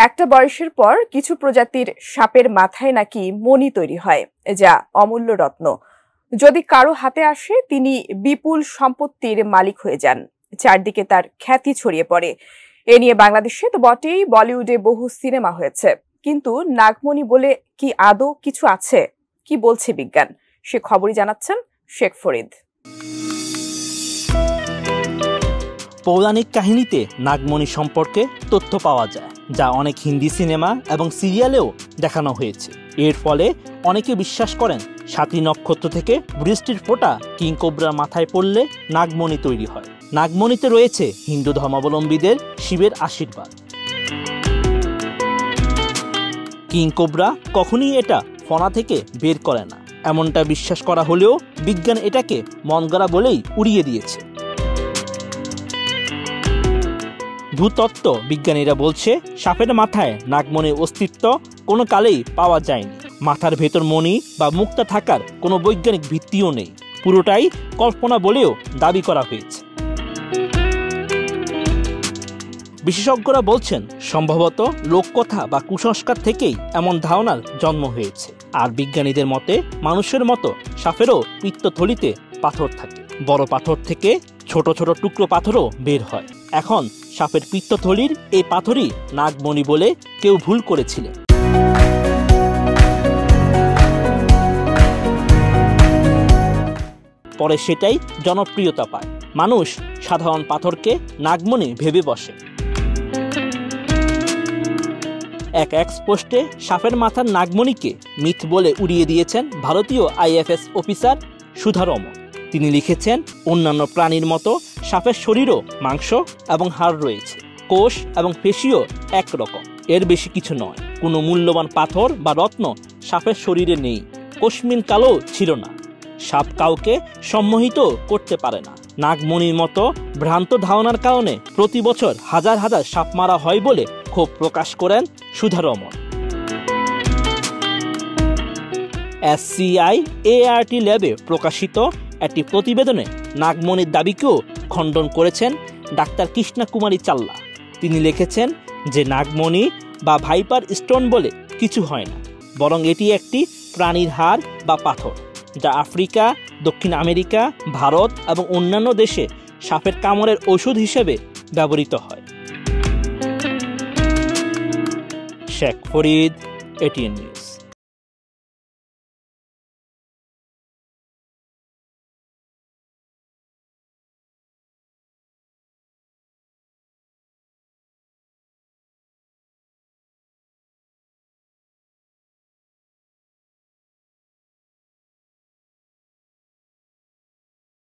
একটা বয়সের পর কিছু প্রজাতির সাপের মাথায় নাকি মণি তৈরি হয়, যা অমূল্য রত্ন। যদি কারো হাতে আসে তিনি বিপুল সম্পত্তির মালিক হয়ে যান। চারদিকে তার খ্যাতি ছড়িয়ে পড়ে। এ নিয়ে বাংলাদেশে তো বটেই, বলিউডে বহু সিনেমা হয়েছে। কিন্তু নাগমণি বলে কি আদৌ কিছু আছে? কি বলছে বিজ্ঞান? সে খবরই জানাচ্ছেন শেখ ফরিদ। পৌরাণিক কাহিনীতে নাগমণি সম্পর্কে তথ্য পাওয়া যায়, যা অনেক হিন্দি সিনেমা এবং সিরিয়ালেও দেখানো হয়েছে। এর ফলে অনেকে বিশ্বাস করেন 7টি নক্ষত্র থেকে বৃষ্টির ফোঁটা কিংকোবরার মাথায় পড়লে নাগমণি তৈরি হয়। নাগমণিতে রয়েছে হিন্দু ধর্মাবলম্বীদের শিবের আশীর্বাদ। কিংকোবরা কখনই এটা ফনা থেকে বের করে না, এমনটা বিশ্বাস করা হলেও বিজ্ঞান এটাকে মনগড়া বলেই উড়িয়ে দিয়েছে। ভূতত্ত্ব বিজ্ঞানীরা বলছে, সাপের মাথায় নাগমণির অস্তিত্ব কোনো কালেই পাওয়া যায়নি। মাথার ভেতর মণি বা মুক্তা থাকার কোনো বৈজ্ঞানিক ভিত্তিও নেই। পুরোটাই কল্পনা বলেও দাবি করা হয়েছে। বিশেষজ্ঞরা বলছেন, সম্ভবত লোককথা বা কুসংস্কার থেকেই এমন ধারণার জন্ম হয়েছে। আর বিজ্ঞানীদের মতে, মানুষের মতো সাপেরও পিত্তথলিতে পাথর থাকে। বড় পাথর থেকে ছোট ছোট টুকরো পাথরও বের হয়। এখন সাপের পিত্তথলির এই পাথরই নাগমণি বলে কেউ ভুল করেছিলেন। পরে সেটাই জনপ্রিয়তা পায়। মানুষ সাধারণ পাথরকে নাগমণি ভেবে বসে। এক এক্সপোস্টে সাপের মাথার নাগমণিকে মিথ বলে উড়িয়ে দিয়েছেন ভারতীয় IFS অফিসার সুধা রমন। তিনি লিখেছেন, অন্যান্য প্রাণীর মতো সাপের শরীরও মাংস এবং হাড় রয়েছে। কোষ এবং পেশিও একরকম, এর বেশি কিছু নয়। কোনো মূল্যবান পাথর বা রত্ন সাপের শরীরে নেই, কোশমিন কালো ছিল না। সাপ কাউকে সম্মোহিত করতে পারে না। নাগমণির মতো ভ্রান্ত ধারণার কারণে প্রতি বছর হাজার হাজার সাপ মারা হয় বলে ক্ষোভ প্রকাশ করেন সুধা রমন। SCI-ART ল্যাবে প্রকাশিত একটি প্রতিবেদনে নাগমণির দাবিকেও খণ্ডন করেছেন ডাক্তার কৃষ্ণা কুমারী চাল্লা। তিনি লিখেছেন যে নাগমণি বা ভাইপার স্টোন বলে কিছু হয় না, বরং এটি একটি প্রাণীর হাড় বা পাথর, যা আফ্রিকা, দক্ষিণ আমেরিকা, ভারত এবং অন্যান্য দেশে সাপের কামড়ের ওষুধ হিসেবে ব্যবহৃত হয়। Sheikh Farid, ATN news.